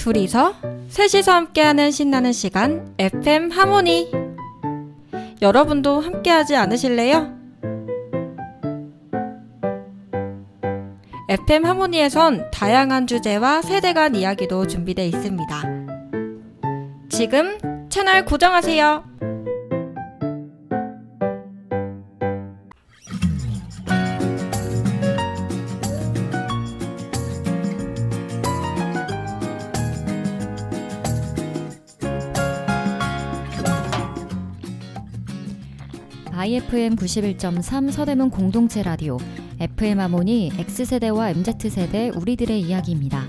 둘이서 셋이서 함께하는 신나는 시간 FM 하모니. 여러분도 함께하지 않으실래요? FM 하모니에선 다양한 주제와 세대 간 이야기도 준비되어 있습니다. 지금 채널 고정하세요. IFM 91.3 서대문 공동체 라디오 FM 하모니 X세대와 MZ세대 우리들의 이야기입니다.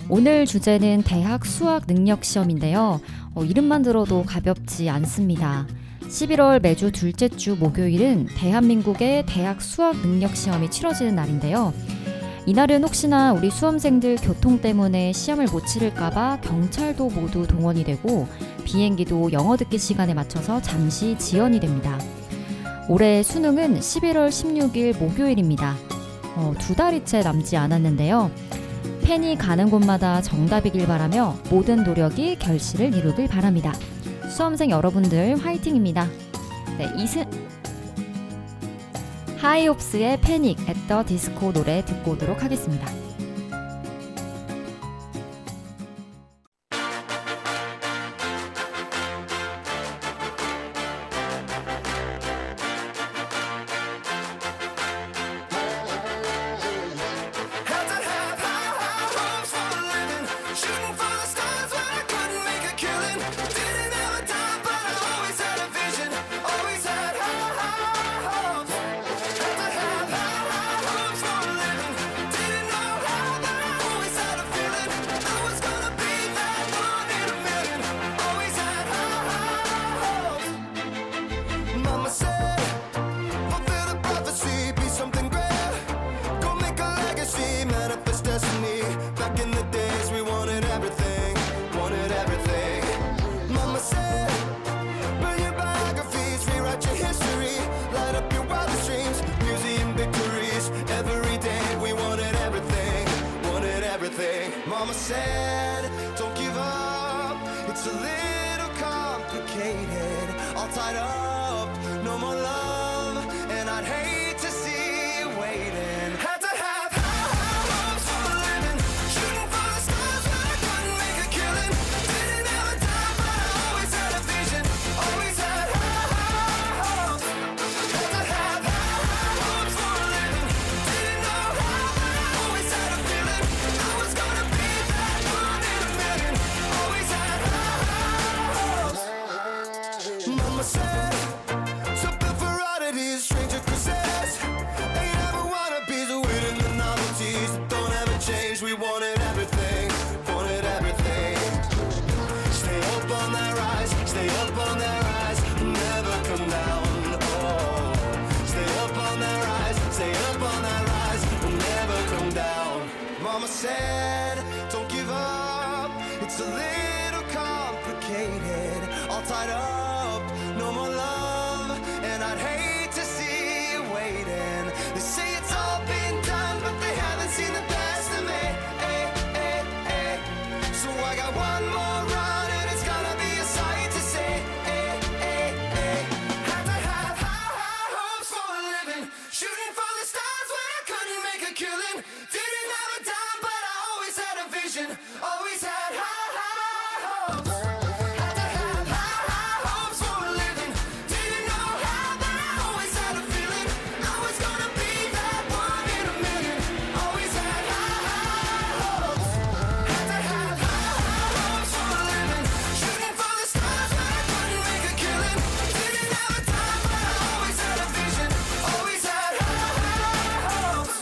오늘 주제는 대학 수학 능력 시험인데요. 이름만 들어도 가볍지 않습니다. 11월 매주 둘째 주 목요일은 대한민국의 대학 수학 능력 시험이 치러지는 날인데요. 이날은 혹시나 우리 수험생들 교통 때문에 시험을 못 치를까봐 경찰도 모두 동원이 되고 비행기도 영어 듣기 시간에 맞춰서 잠시 지연이 됩니다. 올해 수능은 11월 16일 목요일입니다. 두 달이 채 남지 않았는데요. 펜이 가는 곳마다 정답이길 바라며 모든 노력이 결실을 이루길 바랍니다. 수험생 여러분들 화이팅입니다. 네, 하이옵스의 패닉 앳 더 디스코 노래 듣고 오도록 하겠습니다. Mama said, don't give up, it's a little complicated, all tied up, no more love, and I'd hate to see you waiting. Had to have high hopes for a living, shooting for the stars when I couldn't make a killing, didn't have a dime but I always had a vision, always had high hopes. Had to have high hopes for a living, didn't know how but I always had a feeling I was gonna be that one in a million, always had high hopes. Mama said, something for oddities, stranger cruises, ain't ever wannabes, waiting the novelties that don't ever change. We wanted everything, wanted everything. Stay up on that rise, stay up on that rise, never come down. Oh, stay up on that rise, stay up on that rise, never come down. Mama said, don't give up, it's a little complicated, all tied up, no more love, and I'd hate to see you waiting. They say it's all been done, but they haven't seen the best of me. So I got one more run, and it's gonna be a sight to see. Had to have high hopes for a living, shooting for the stars when I couldn't make a killing. Didn't have a dime, but I always had a vision, always had high hopes. Had to have high hopes for a living, didn't know how, but I always had a feeling I was gonna be that one in a million, always had high hopes. Had to have high hopes for a living, shooting for the stars when I couldn't make a killing. Didn't have a dime, but I always had a vision, always had high hopes.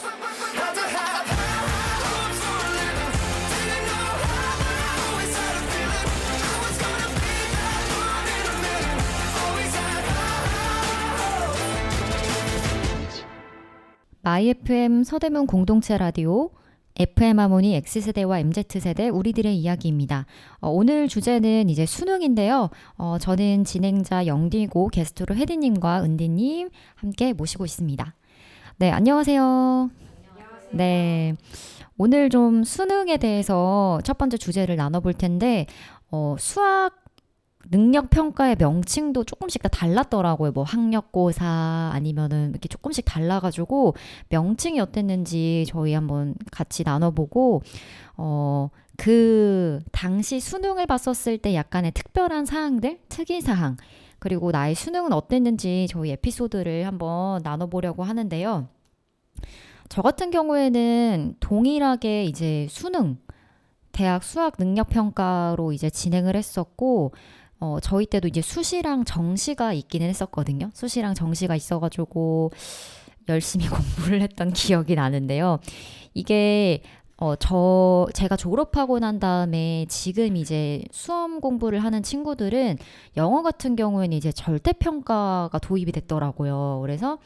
Had to have high hopes for a living, didn't know how, but I always had a feeling I was gonna be that one in a million, always had high hopes. 마이 FM 서대문 공동체 라디오 FM 하모니 X세대와 MZ세대 우리들의 이야기입니다. 오늘 주제는 이제 수능인데요. 저는 진행자 영디고 게스트로 혜디님과 은디님 함께 모시고 있습니다. 네, 안녕하세요. 안녕하세요. 네. 오늘 좀 수능에 대해서 첫 번째 주제를 나눠볼 텐데, 수학 능력 평가의 명칭도 조금씩 다 달랐더라고요. 뭐 학력고사 아니면은 이렇게 조금씩 달라가지고 명칭이 어땠는지 저희 한번 같이 나눠보고, 그 당시 수능을 봤었을 때 약간의 특별한 사항들, 특이사항, 그리고 나의 수능은 어땠는지 저희 에피소드를 한번 나눠보려고 하는데요. 저 같은 경우에는 동일하게 이제 수능, 대학 수학 능력 평가로 이제 진행을 했었고, 저희 때도 이제 수시랑 정시가 있기는 했었거든요. 수시랑 정시가 있어가지고 열심히 공부를 했던 기억이 나는데요. 이게 제가 졸업하고 난 다음에 지금 이제 수험 공부를 하는 친구들은 영어 같은 경우에는 이제 절대평가가 도입이 됐더라고요. 그래서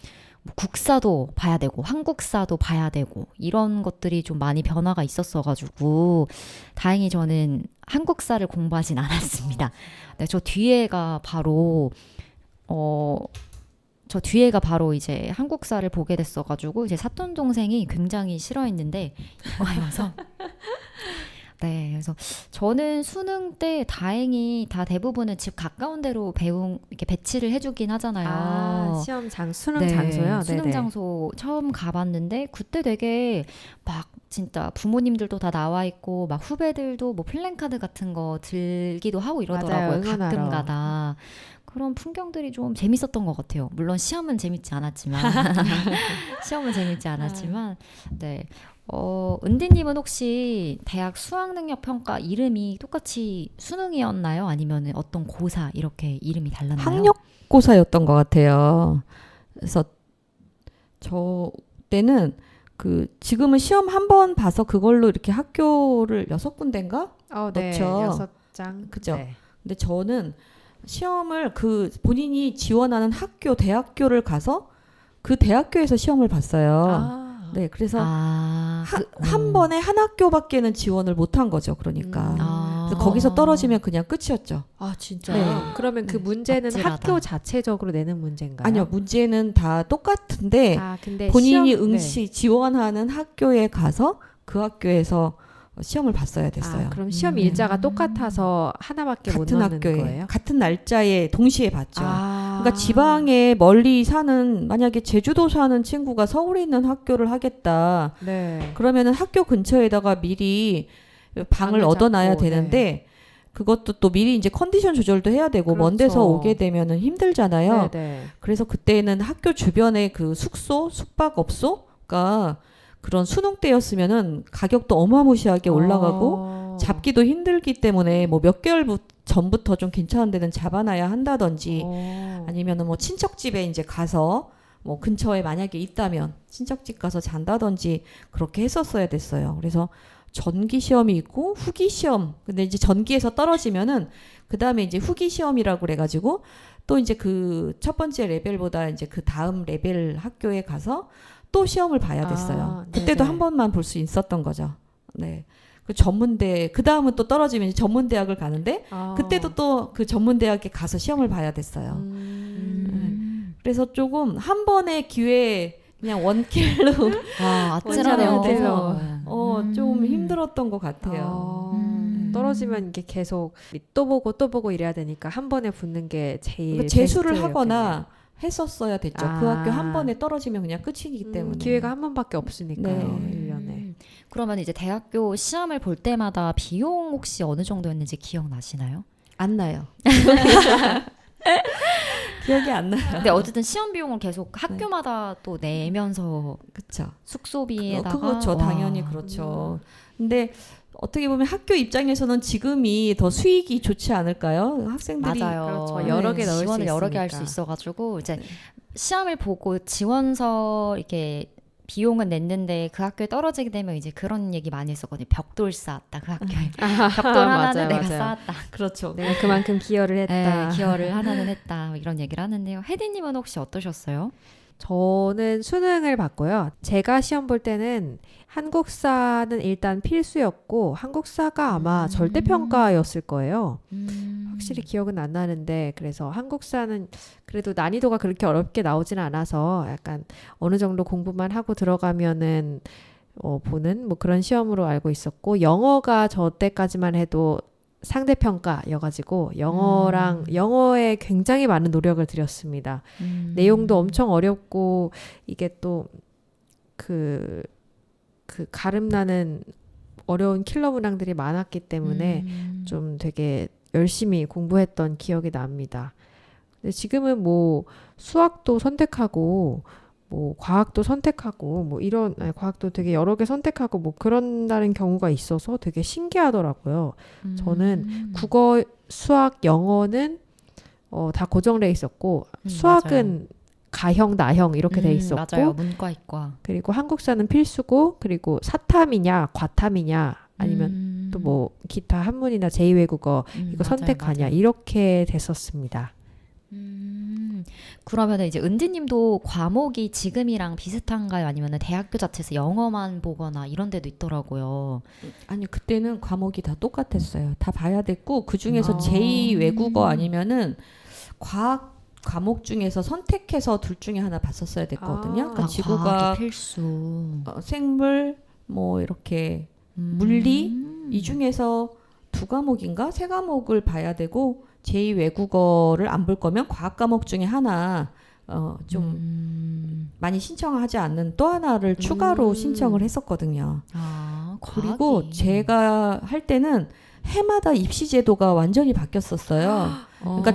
뭐 국사도 봐야 되고 한국사도 봐야 되고 이런 것들이 좀 많이 변화가 있었어가지고 다행히 저는 한국사를 공부하진 않았습니다. 네, 저 뒤에가 바로 이제 한국사를 보게 됐어가지고 이제 사돈 동생이 굉장히 싫어했는데 이거에 와서 네, 그래서 저는 수능 때 다행히 다 대부분은 집 가까운 데로 이렇게 배치를 해주긴 하잖아요. 시험 수능 네, 장소요? 수능 네네. 장소 처음 가봤는데 그때 되게 막 진짜 부모님들도 다 나와 있고 막 후배들도 뭐 플랜카드 같은 거 들기도 하고 이러더라고요. 맞아요, 응원하러. 가끔가다. 그런 풍경들이 좀 재밌었던 것 같아요. 물론 시험은 재밌지 않았지만 네. 은디님은 혹시 대학 수학능력평가 이름이 똑같이 수능이었나요? 아니면 어떤 고사 이렇게 이름이 달랐나요? 학력고사였던 것 같아요. 그래서 저 때는 지금은 시험 한 번 봐서 그걸로 이렇게 학교를 6군데인가? 네. 그렇죠. 6장. 그죠. 네. 근데 저는 시험을 본인이 지원하는 대학교를 가서 그 대학교에서 시험을 봤어요. 네, 그래서 한 번에 한 학교밖에는 지원을 못한 거죠. 그러니까. 그래서 거기서 떨어지면 그냥 끝이었죠. 진짜요? 네. 그러면 그 문제는 아찔하다. 학교 자체적으로 내는 문제인가요? 아니요, 문제는 다 똑같은데 근데 본인이 시험, 지원하는 학교에 가서 그 학교에서 시험을 봤어야 됐어요. 그럼 시험 일자가 똑같아서 하나밖에 못 같은 넣는 학교에 거예요? 같은 날짜에 동시에 봤죠. 그러니까 그러니까 지방에 멀리 사는, 만약에 제주도 사는 친구가 서울에 있는 학교를 하겠다. 네. 그러면은 학교 근처에다가 미리 방을 얻어놔야 잡고, 되는데 그것도 또 미리 이제 컨디션 조절도 해야 되고 먼 그렇죠. 데서 오게 되면은 힘들잖아요. 네. 그래서 그때는 학교 주변에 그 숙박업소가 그런 수능 때였으면은 가격도 어마무시하게 올라가고 잡기도 힘들기 때문에 뭐 몇 개월 전부터 좀 괜찮은 데는 잡아놔야 한다든지 아니면은 뭐 친척집에 이제 가서 뭐 근처에 만약에 있다면 친척집 가서 잔다든지 그렇게 했었어야 됐어요. 그래서 전기 시험이 있고 후기 시험. 근데 이제 전기에서 떨어지면은 그다음에 이제 후기 시험이라고 그래 가지고 또 이제 그 첫 번째 레벨보다 이제 그 다음 레벨 학교에 가서 또 시험을 봐야 됐어요. 그때도 네네. 한 번만 볼 수 있었던 거죠. 네. 그 전문대, 그 다음은 또 떨어지면 이제 전문대학을 가는데 그때도 또 그 전문대학에 가서 시험을 봐야 됐어요. 그래서 조금 한 번의 기회에 그냥 원킬로 아찔하네요. 돼서 좀 힘들었던 것 같아요. 떨어지면 이게 계속 또 보고 이래야 되니까 한 번에 붙는 게 제일 그러니까 재수를 베스트였겠네요. 하거나 했었어야 됐죠. 그 학교 한 번에 떨어지면 그냥 끝이기 때문에. 기회가 한 번밖에 없으니까요. 네. 1년에. 그러면 이제 대학교 시험을 볼 때마다 비용 혹시 어느 정도였는지 기억나시나요? 안 나요. 기억이 안 나요. 근데 어쨌든 시험 비용을 계속 학교마다 또 내면서 그렇죠. 숙소비에다가 그렇죠. 당연히 그렇죠. 근데 어떻게 보면 학교 입장에서는 지금이 더 수익이 좋지 않을까요? 학생들이 맞아요. 그렇죠. 여러 개 넣을 수 지원을 여러 개 할 수 있으니까. 있어가지고 이제 시험을 보고 지원서 이렇게 비용은 냈는데 그 학교에 떨어지게 되면 이제 그런 얘기 많이 했었거든요. 벽돌 쌓았다 그 학교에. 벽돌 하나는 내가 쌓았다. 그렇죠. 내가 그만큼 기여를 했다. 네, 기여를 하나는 했다. 뭐 이런 얘기를 하는데요. 혜디님은 혹시 어떠셨어요? 저는 수능을 봤고요. 제가 시험 볼 때는 한국사는 일단 필수였고 한국사가 아마 절대평가였을 거예요. 확실히 기억은 안 나는데 그래서 한국사는 그래도 난이도가 그렇게 어렵게 나오지는 않아서 약간 어느 정도 공부만 하고 들어가면은 보는 뭐 그런 시험으로 알고 있었고 영어가 저 때까지만 해도 상대평가여가지고 영어에 굉장히 많은 노력을 들였습니다. 내용도 엄청 어렵고 이게 또 그 가름나는 어려운 킬러 문항들이 많았기 때문에 좀 되게 열심히 공부했던 기억이 납니다. 근데 지금은 뭐 수학도 선택하고 뭐 과학도 선택하고 뭐 이런 과학도 되게 여러 개 선택하고 뭐 그런다는 경우가 있어서 되게 신기하더라고요. 저는 국어, 수학, 영어는 다 고정돼 있었고 수학은 가형, 나형 이렇게 돼 있었고 맞아요. 문과, 이과. 그리고 한국사는 필수고 그리고 사탐이냐 과탐이냐 아니면 또 뭐 기타 한문이나 제2외국어 이거 선택하냐 맞아요. 이렇게 됐었습니다. 그러면 이제 은지님도 과목이 지금이랑 비슷한가요? 아니면 대학교 자체에서 영어만 보거나 이런 데도 있더라고요. 아니 그때는 과목이 다 똑같았어요. 다 봐야 됐고 그 중에서 제2 외국어 아니면은 과학 과목 중에서 선택해서 둘 중에 하나 봤었어야 됐거든요. 그러니까 지구과학, 과학이 필수. 생물, 뭐 이렇게 물리 이 중에서 두 과목인가 세 과목을 봐야 되고 제2 외국어를 안 볼 거면 과학 과목 중에 하나 좀 많이 신청하지 않는 또 하나를 추가로 신청을 했었거든요. 그리고 과학이. 제가 할 때는 해마다 입시 제도가 완전히 바뀌었었어요. 그러니까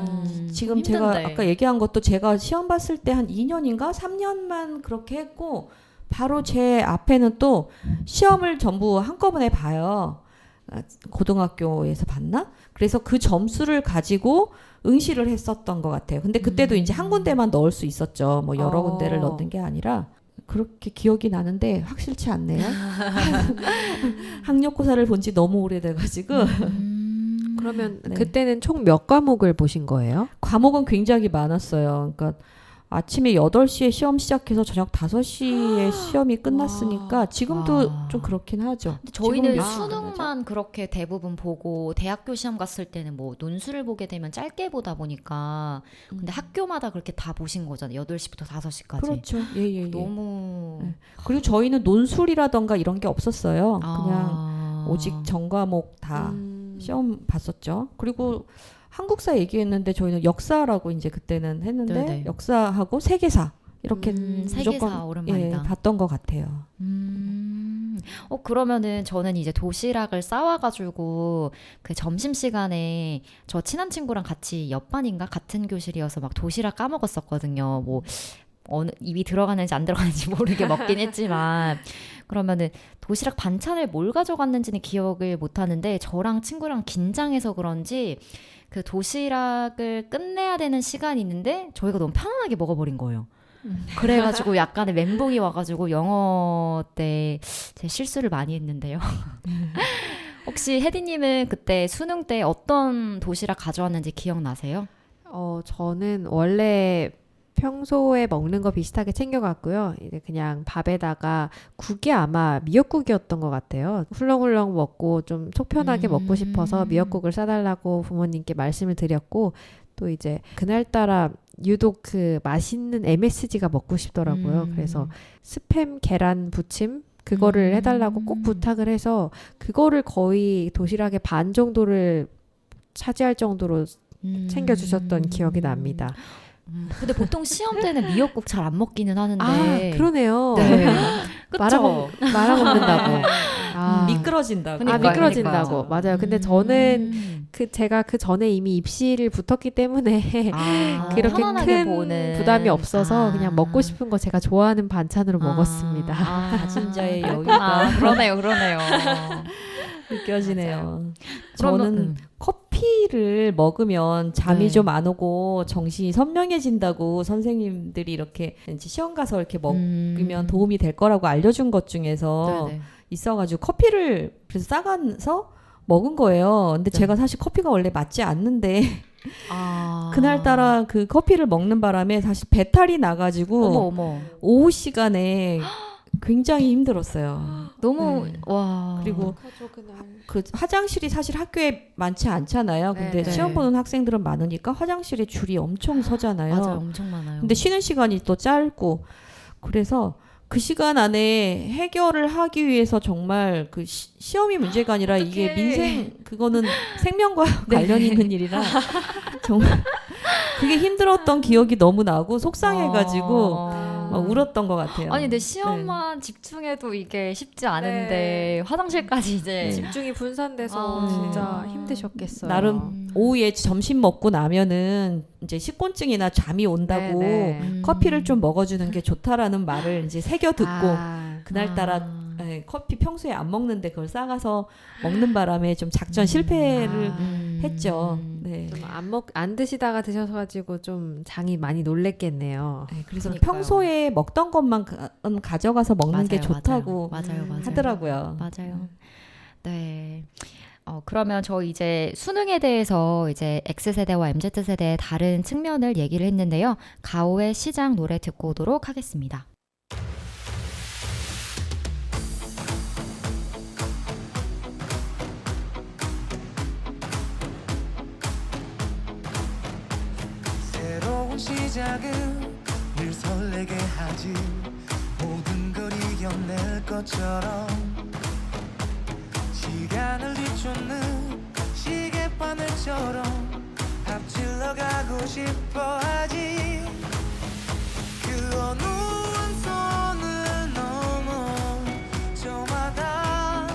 지금 제가 힘든데. 아까 얘기한 것도 제가 시험 봤을 때 한 2년인가 3년만 그렇게 했고 바로 제 앞에는 또 시험을 전부 한꺼번에 봐요. 고등학교에서 봤나? 그래서 그 점수를 가지고 응시를 했었던 것 같아요. 근데 그때도 이제 한 군데만 넣을 수 있었죠. 뭐 여러 군데를 넣는 게 아니라 그렇게 기억이 나는데 확실치 않네요. 학력고사를 본 지 너무 오래돼가지고 그러면 네. 그때는 총 몇 과목을 보신 거예요? 과목은 굉장히 많았어요. 그러니까 아침에 8시에 시험 시작해서 저녁 5시에 시험이 끝났으니까 지금도 와. 좀 그렇긴 하죠. 근데 저희는 지금도 수능만 그렇게 대부분 보고 대학교 시험 갔을 때는 뭐 논술을 보게 되면 짧게 보다 보니까 근데 학교마다 그렇게 다 보신 거잖아요. 8시부터 5시까지. 그렇죠. 예. 너무 네. 그리고 저희는 논술이라던가 이런 게 없었어요. 그냥 아. 오직 전 과목 다 시험 봤었죠. 그리고 한국사 얘기했는데 저희는 역사라고 이제 그때는 했는데 네네. 역사하고 세계사 이렇게 세계사 무조건 오랜만이다. 봤던 것 같아요. 그러면은 저는 이제 도시락을 싸와가지고 그 점심시간에 저 친한 친구랑 같이 옆반인가 같은 교실이어서 막 도시락 까먹었었거든요. 뭐 어느 입이 들어가는지 안 들어가는지 모르게 먹긴 했지만 그러면은 도시락 반찬을 뭘 가져갔는지는 기억을 못 하는데 저랑 친구랑 긴장해서 그런지 그 도시락을 끝내야 되는 시간이 있는데 저희가 너무 편안하게 먹어버린 거예요. 그래가지고 약간의 멘붕이 와가지고 영어 때 제 실수를 많이 했는데요. 혹시 혜디님은 그때 수능 때 어떤 도시락 가져왔는지 기억나세요? 저는 원래 평소에 먹는 거 비슷하게 챙겨갔고요. 이제 그냥 밥에다가 국이 아마 미역국이었던 것 같아요. 훌렁훌렁 먹고 좀 속 편하게 먹고 싶어서 미역국을 싸달라고 부모님께 말씀을 드렸고 또 이제 그날따라 유독 그 맛있는 MSG가 먹고 싶더라고요. 그래서 스팸 계란 부침 그거를 해달라고 꼭 부탁을 해서 그거를 거의 도시락의 반 정도를 차지할 정도로 챙겨주셨던 기억이 납니다. 근데 보통 시험 때는 미역국 잘 안 먹기는 하는데. 그러네요. 네. 말아 먹는다고. 미끄러진다고. 그러니까요, 미끄러진다고. 맞아요. 근데 저는 제가 그 전에 이미 입시를 붙었기 때문에 그렇게 편안하게 큰 보는. 부담이 없어서 그냥 먹고 싶은 거 제가 좋아하는 반찬으로 먹었습니다. 가진 자의 여유가. 그러네요. 느껴지네요. 그러면, 저는 커피를 먹으면 잠이 네. 좀 안 오고 정신이 선명해진다고 선생님들이 이렇게 이제 시험 가서 이렇게 먹으면 도움이 될 거라고 알려준 것 중에서 네네. 있어가지고 커피를 그래서 싸가서 먹은 거예요. 근데 제가 사실 커피가 원래 맞지 않는데 그날따라 그 커피를 먹는 바람에 사실 배탈이 나가지고 어머. 오후 시간에 굉장히 힘들었어요. 너무 네. 와. 그리고 그 화장실이 사실 학교에 많지 않잖아요. 근데 네. 시험 보는 학생들은 많으니까 화장실에 줄이 엄청 서잖아요. 맞아요. 엄청 많아요. 근데 쉬는 시간이 또 짧고 그래서 그 시간 안에 해결을 하기 위해서 정말 그 시험이 문제가 아니라 이게 민생 그거는 생명과 관련 있는 일이라 정말 그게 힘들었던 기억이 너무 나고 속상해가지고 막 울었던 것 같아요. 아니 근데 시험만 집중해도 이게 쉽지 않은데 화장실까지 이제 집중이 분산돼서 진짜 힘드셨겠어요. 나름 오후에 점심 먹고 나면은 이제 식곤증이나 잠이 온다고 커피를 좀 먹어주는 게 좋다라는 말을 이제 새겨 듣고 그날따라 커피 평소에 안 먹는데 그걸 싸가서 먹는 바람에 좀 작전 실패를 했죠. 네. 좀 안 드시다가 드셔가지고 좀 장이 많이 놀랬겠네요. 네, 그래서 그러니까요. 평소에 먹던 것만 가져가서 먹는 게 좋다고 맞아요. 하더라고요. 맞아요. 네. 그러면 저 이제 수능에 대해서 이제 X세대와 MZ세대의 다른 측면을 얘기를 했는데요. 가오의 시장 노래 듣고 오도록 하겠습니다. 새로운 시작은 늘 설레게 하지 모든 걸 이겨낼 것처럼 시간을 뒤쫓는 시계바늘처럼 앞질러 가고 싶어 하지 그 어느 원선을 넘어 저마다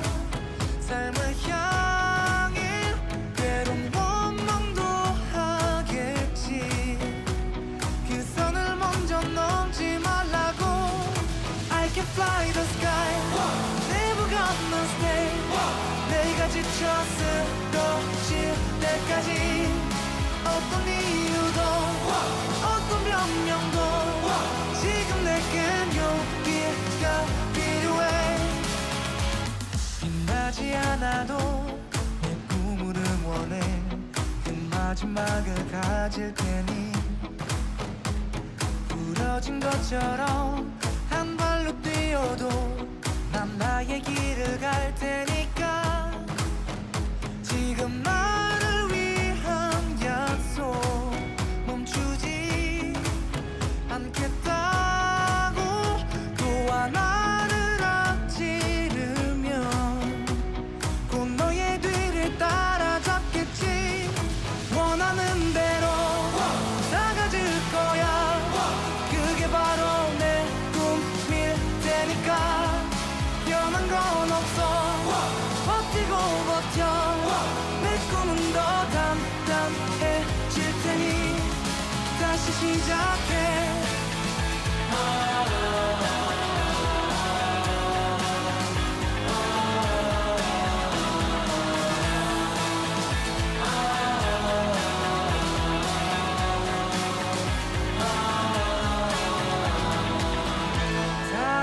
삶을 향해 때론 원망도 하겠지 그 선을 먼저 넘지 말라고 I can fly the sky Never gonna stay 내가 지쳐 쓰러질 때까지 어떤 이유도 어떤 변명도 지금 내겐 용기가 필요해 빛나지 않아도 내 꿈을 응원해 그 마지막을 가질 테니 부러진 것처럼 한 발로 뛰어도 난 나의 길을 갈 테니까 지금 나를 위한 약속 멈추지 않겠다고 또 하나를 앞지르면 곧 너의 뒤를 따라잡겠지 원하는 대로 나가질 거야 그게 바로 내 꿈일 테니까 변한 건 없어 버티고 버텨 내 꿈은 더 단단해질 테니 다시 시작해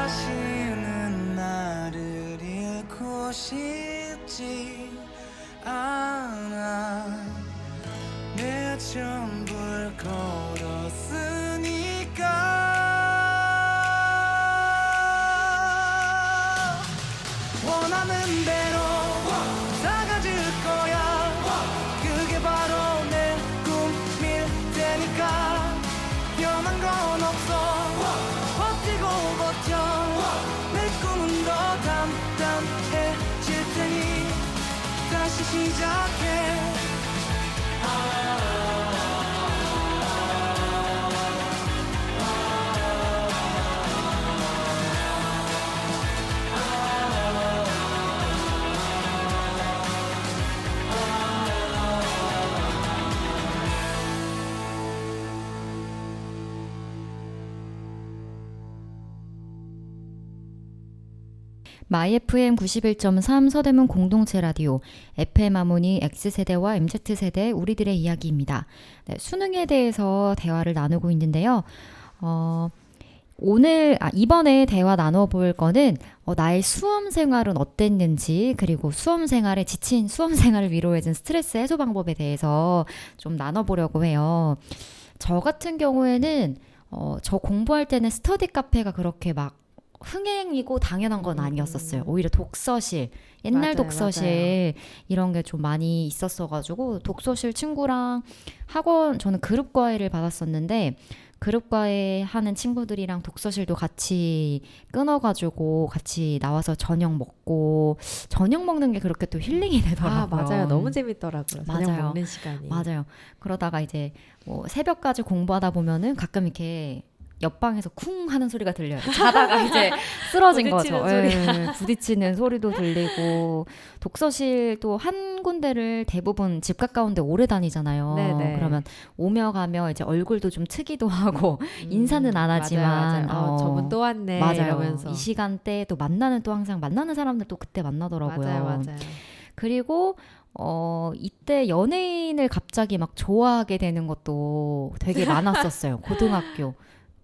다시는 나를 잃고 싶지 않아 내 전부를 걸었으니까 원하는 대로 다가질 거야 그게 바로 내 꿈일 테니까 변한 건 없어 버티고 버텨 내 꿈은 더 단단해질 테니 다시 시작해 마이 FM 91.3 서대문 공동체 라디오 FM 하모니 X세대와 MZ세대 우리들의 이야기입니다. 네, 수능에 대해서 대화를 나누고 있는데요. 이번에 대화 나눠볼 거는 나의 수험 생활은 어땠는지 그리고 수험 생활에 지친 수험 생활을 위로해준 스트레스 해소 방법에 대해서 좀 나눠보려고 해요. 저 같은 경우에는 저 공부할 때는 스터디 카페가 그렇게 막 흥행이고 당연한 건 아니었었어요. 오히려 독서실, 옛날 맞아요, 독서실 이런 게 좀 많이 있었어가지고 독서실 친구랑 학원 저는 그룹 과외를 받았었는데 그룹과에 하는 친구들이랑 독서실도 같이 끊어가지고 같이 나와서 저녁 먹고 저녁 먹는 게 그렇게 또 힐링이 되더라고요. 맞아요. 너무 재밌더라고요. 저녁 맞아요. 먹는 시간이. 맞아요. 그러다가 이제 뭐 새벽까지 공부하다 보면은 가끔 이렇게 옆방에서 쿵 하는 소리가 들려요. 자다가 이제 쓰러진 거죠. 부딪히는 예, 부딪히는 소리도 들리고 독서실도 한 군데를 대부분 집 가까운데 오래 다니잖아요. 네네. 그러면 오며 가며 이제 얼굴도 좀 트기도 하고 인사는 안 하지만 맞아요. 저분 또 왔네 맞아요. 이러면서. 이 시간대에 또 만나는 또 항상 만나는 사람들 또 그때 만나더라고요. 맞아요. 그리고 이때 연예인을 갑자기 막 좋아하게 되는 것도 되게 많았었어요. 고등학교.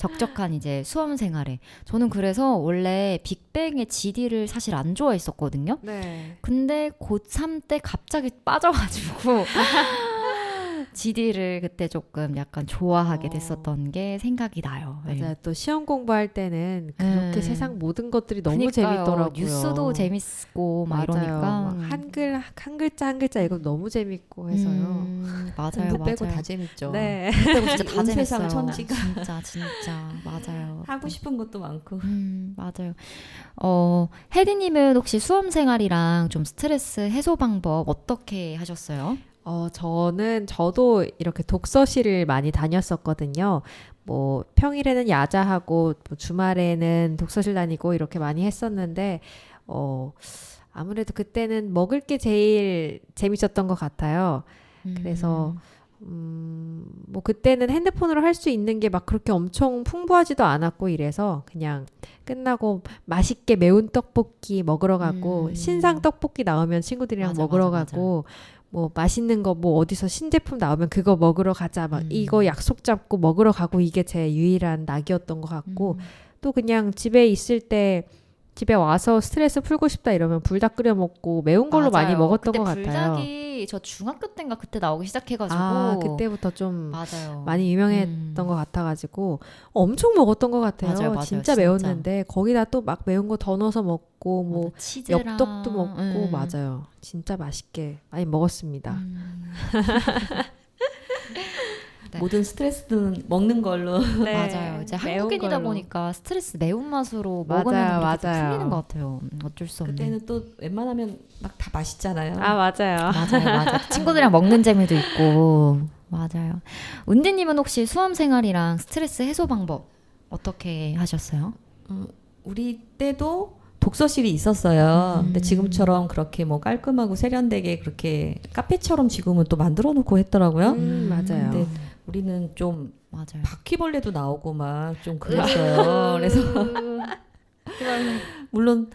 적적한 이제 수험 생활에. 저는 그래서 원래 빅뱅의 GD를 사실 안 좋아했었거든요. 네. 근데 고3 때 갑자기 빠져가지고 GD를 그때 조금 약간 좋아하게 됐었던 게 생각이 나요. 네. 맞아요. 또 시험 공부할 때는 그렇게 세상 모든 것들이 너무 그러니까요. 재밌더라고요. 뉴스도 재밌고 막 맞아요. 이러니까 막 한 글자 한 글자 이거 너무 재밌고 해서요. 맞아요, 공부 빼고 맞아요. 다 재밌죠. 네. 빼고 진짜 다 온 재밌어요. 세상 천지가. 진짜 맞아요. 하고 싶은 것도 많고. 맞아요. 혜디님은 혹시 수험 생활이랑 좀 스트레스 해소 방법 어떻게 하셨어요? 저도 이렇게 독서실을 많이 다녔었거든요. 뭐 평일에는 야자하고 뭐 주말에는 독서실 다니고 이렇게 많이 했었는데 아무래도 그때는 먹을 게 제일 재밌었던 것 같아요. 그래서 뭐 그때는 핸드폰으로 할 수 있는 게 막 그렇게 엄청 풍부하지도 않았고 이래서 그냥 끝나고 맛있게 매운 떡볶이 먹으러 가고 신상 떡볶이 나오면 친구들이랑 맞아, 먹으러 맞아, 가고 뭐 맛있는 거 뭐 어디서 신제품 나오면 그거 먹으러 가자 막 이거 약속 잡고 먹으러 가고 이게 제 유일한 낙이었던 것 같고 또 그냥 집에 있을 때 집에 와서 스트레스 풀고 싶다 이러면 불닭 끓여 먹고 매운 걸로 많이 맞아요. 먹었던 그때 것 같아요. 불닭이 저 중학교 때인가 그때 나오기 시작해가지고 그때부터 좀 맞아요. 많이 유명했던 것 같아가지고 엄청 먹었던 것 같아요. 맞아요, 진짜 진짜. 매웠는데 거기다 또 막 매운 거 더 넣어서 먹고 뭐 맞아, 치즈랑, 엽떡도 먹고 맞아요. 진짜 맛있게 많이 먹었습니다. 네. 모든 스트레스는 먹는 걸로. 맞아요. 이제 매운 한국인이다 걸로. 보니까 스트레스 매운맛으로 맞아요, 먹으면 그렇게 맞아요. 풀리는 것 같아요. 어쩔 수 없네. 그때는 또 웬만하면 막 다 맛있잖아요. 맞아요. 맞아요. 친구들이랑 먹는 재미도 있고. 맞아요. 은디님은 혹시 수험 생활이랑 스트레스 해소 방법 어떻게 하셨어요? 우리 때도 독서실이 있었어요. 근데 지금처럼 그렇게 뭐 깔끔하고 세련되게 그렇게 카페처럼 지금은 또 만들어 놓고 했더라고요. 맞아요. 근데 우리는 좀 맞아요. 바퀴벌레도 나오고 막 좀 그랬어요. 그래서 물론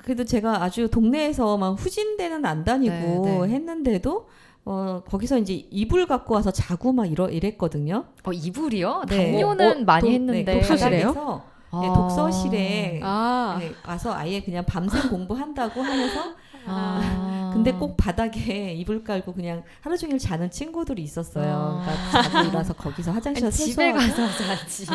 그래도 제가 아주 동네에서 막 후진대는 안 다니고 네, 네. 했는데도 거기서 이제 이불 갖고 와서 자고 막 이랬거든요. 이불이요? 네. 당뇨는 많이 네, 했는데. 독서실에요? 바닥에서 네, 독서실에 네. 가서 아예 그냥 밤새 공부한다고 하면서 아. 근데 꼭 바닥에 이불 깔고 그냥 하루 종일 자는 친구들이 있었어요. 그러니까 자고 일어나서 거기서 화장실에서 집에 세수하고 가서 자지.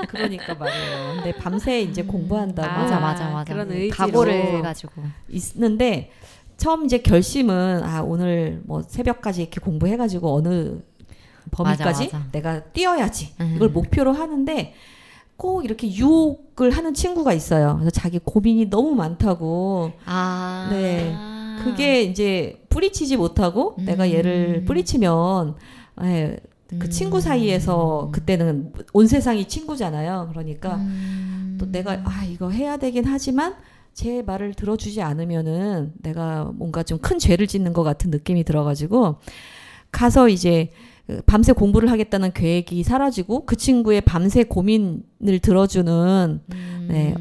그러니까 말이에요. 근데 밤새 이제 공부한다고 맞아. 그런 의지로. 각오를 해가지고. 있는데 처음 이제 결심은 오늘 뭐 새벽까지 이렇게 공부해가지고 어느 범위까지 맞아. 내가 뛰어야지 이걸 목표로 하는데 꼭 이렇게 유혹을 하는 친구가 있어요. 그래서 자기 고민이 너무 많다고. 네. 그게 이제 뿌리치지 못하고 내가 얘를 뿌리치면 그 친구 사이에서 그때는 온 세상이 친구잖아요. 그러니까 또 내가 이거 해야 되긴 하지만 제 말을 들어주지 않으면은 내가 뭔가 좀 큰 죄를 짓는 것 같은 느낌이 들어가지고 가서 이제 밤새 공부를 하겠다는 계획이 사라지고 그 친구의 밤새 고민을 들어주는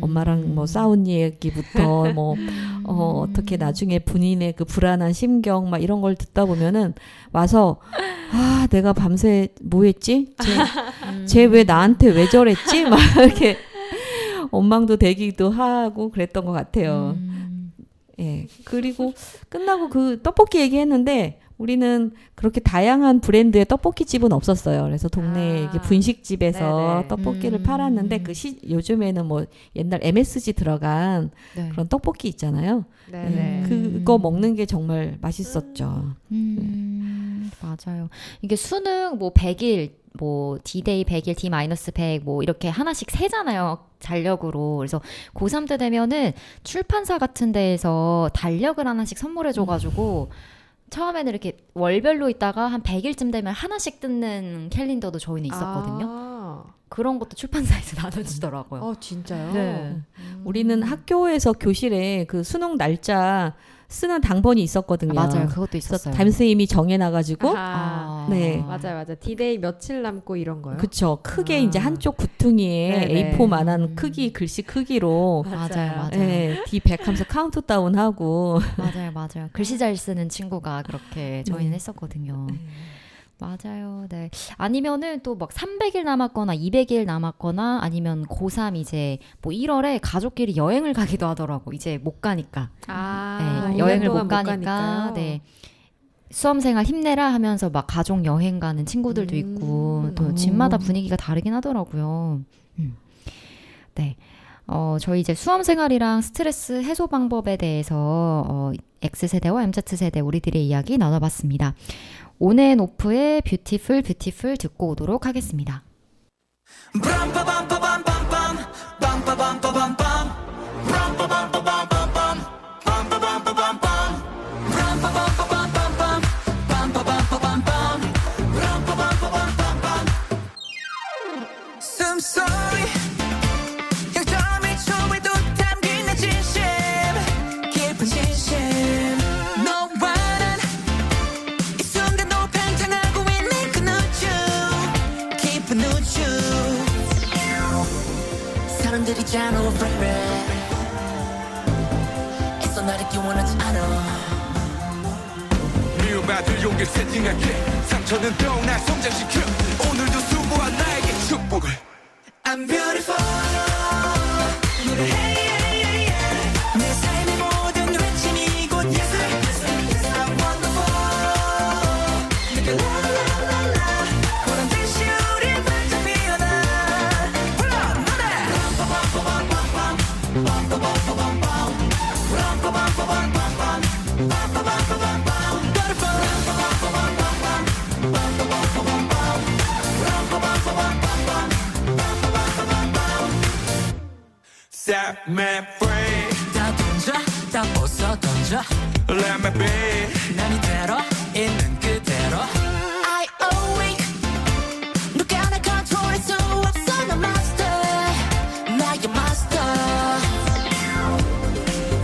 엄마랑 뭐 싸운 얘기부터 뭐 어떻게 나중에 본인의 그 불안한 심경 막 이런 걸 듣다 보면은 와서 내가 밤새 뭐 했지? 쟤 왜 나한테 왜 저랬지? 막 이렇게 원망도 되기도 하고 그랬던 것 같아요. 예. 그리고 끝나고 그 떡볶이 얘기했는데 우리는 그렇게 다양한 브랜드의 떡볶이 집은 없었어요. 그래서 동네 이게 분식집에서 네네. 떡볶이를 팔았는데 요즘에는 뭐 옛날 MSG 들어간 그런 떡볶이 있잖아요. 네네. 그거 먹는 게 정말 맛있었죠. 맞아요. 이게 수능 뭐 100일 뭐 D-Day 100일, D-100 뭐 이렇게 하나씩 세잖아요. 달력으로. 그래서 고3 때 되면은 출판사 같은 데에서 달력을 하나씩 선물해 줘가지고 처음에는 이렇게 월별로 있다가 한 100일쯤 되면 하나씩 뜯는 캘린더도 저희는 있었거든요. 그런 것도 출판사에서 나눠주더라고요. 진짜요? 네. 우리는 학교에서 교실에 그 수능 날짜 쓰는 당번이 있었거든요. 맞아요. 그것도 그래서 있었어요. 담임선생님이 정해놔가지고 아. 네. 맞아요. 디데이 며칠 남고 이런 거요? 그쵸. 크게 아. 이제 한쪽 구퉁이에 네네. A4만한 크기 글씨 크기로 맞아요. 네, D100 하면서 카운트다운 하고 맞아요. 글씨 잘 쓰는 친구가 그렇게 저희는 했었거든요. 맞아요. 네. 아니면은 또 막 300일 남았거나 200일 남았거나 아니면 고3 이제 뭐 1월에 가족끼리 여행을 가기도 하더라고. 이제 못 가니까. 네, 여행을 못 가니까. 네. 수험생활 힘내라 하면서 막 가족 여행 가는 친구들도 있고 또 집마다 분위기가 다르긴 하더라고요. 네. 저희 이제 수험생활이랑 스트레스 해소 방법에 대해서 X세대와 MZ세대 우리들의 이야기 나눠봤습니다. 온앤오프의 뷰티풀 듣고 오도록 하겠습니다. 숨소리 약점이 초에도 담긴 내 진심 깊은 진심 너와 난 이 순간도 팽창하고 있는 그 우주 깊은 우주 사람들이 잘 over 애써 날 잊기 원하지 않아 미움받을 용기를 세팅할게 상처는 또 날 성장시켜 오늘도 수고한 나에게 축복을 I'm beautiful hey, yeah, yeah, yeah. 내 삶의 모든 외침이 곧 예술 I'm wonderful 내게 la la la la 보란 듯이 우리 반짝 피어나 불러 노래 Set me free 다 던져 다 벗어 던져 Let me be 난 이대로 있는 그대로 I awake 누가 날 컨트롤할 수 없어 나 master 나의 master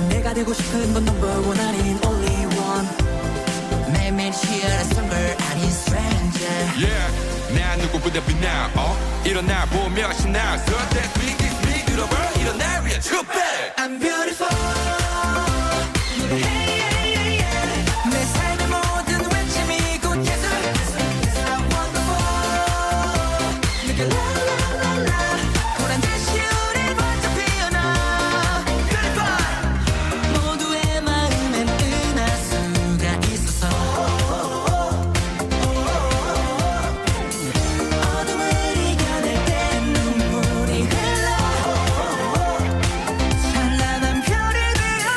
내가 되고 싶은 건 number one 아닌 only one 매일매일 치열했던 걸 아닌 stranger Yeah 난 누구보다 빛나 일어나 보며 신나 So that's me it's me 들어봐 일어나 위에 축배 I'm beautiful hey, yeah, yeah, yeah. 내 삶의 모든 외침이 곧 예술 I'm wonderful 내게 la la la la 보란 듯이 우리 반짝 피어나 Beautiful 모두의 마음엔 은하수가 있어서 어둠을 이겨낼 때 눈물이 흘러 찬란한 별이 되어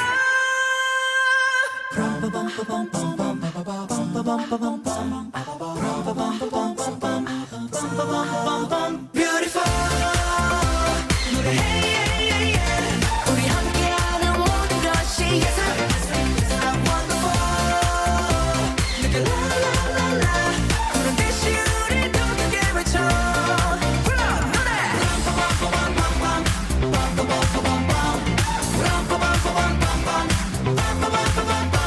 Beautiful 노래 hey, yeah, yeah, yeah. 우리 함께하는 모든 것이 예술 I'm wonderful 내게 la la la la 그런 듯이 우리 또 크게 외쳐 불러 노래 살아있다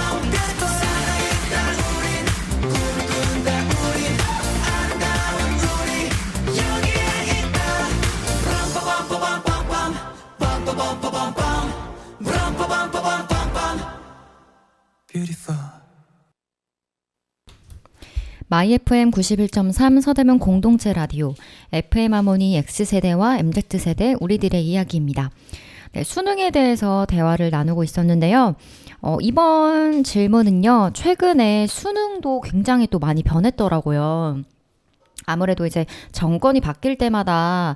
우린 꿈을 꾼다 우린 아름다운 우리 여기에 있다 Beautiful 마이 FM 91.3 서대문 공동체 라디오 FM 하모니 X세대와 MZ세대 우리들의 이야기입니다. 네, 수능에 대해서 대화를 나누고 있었는데요. 이번 질문은요. 최근에 수능도 굉장히 또 많이 변했더라고요. 아무래도 이제 정권이 바뀔 때마다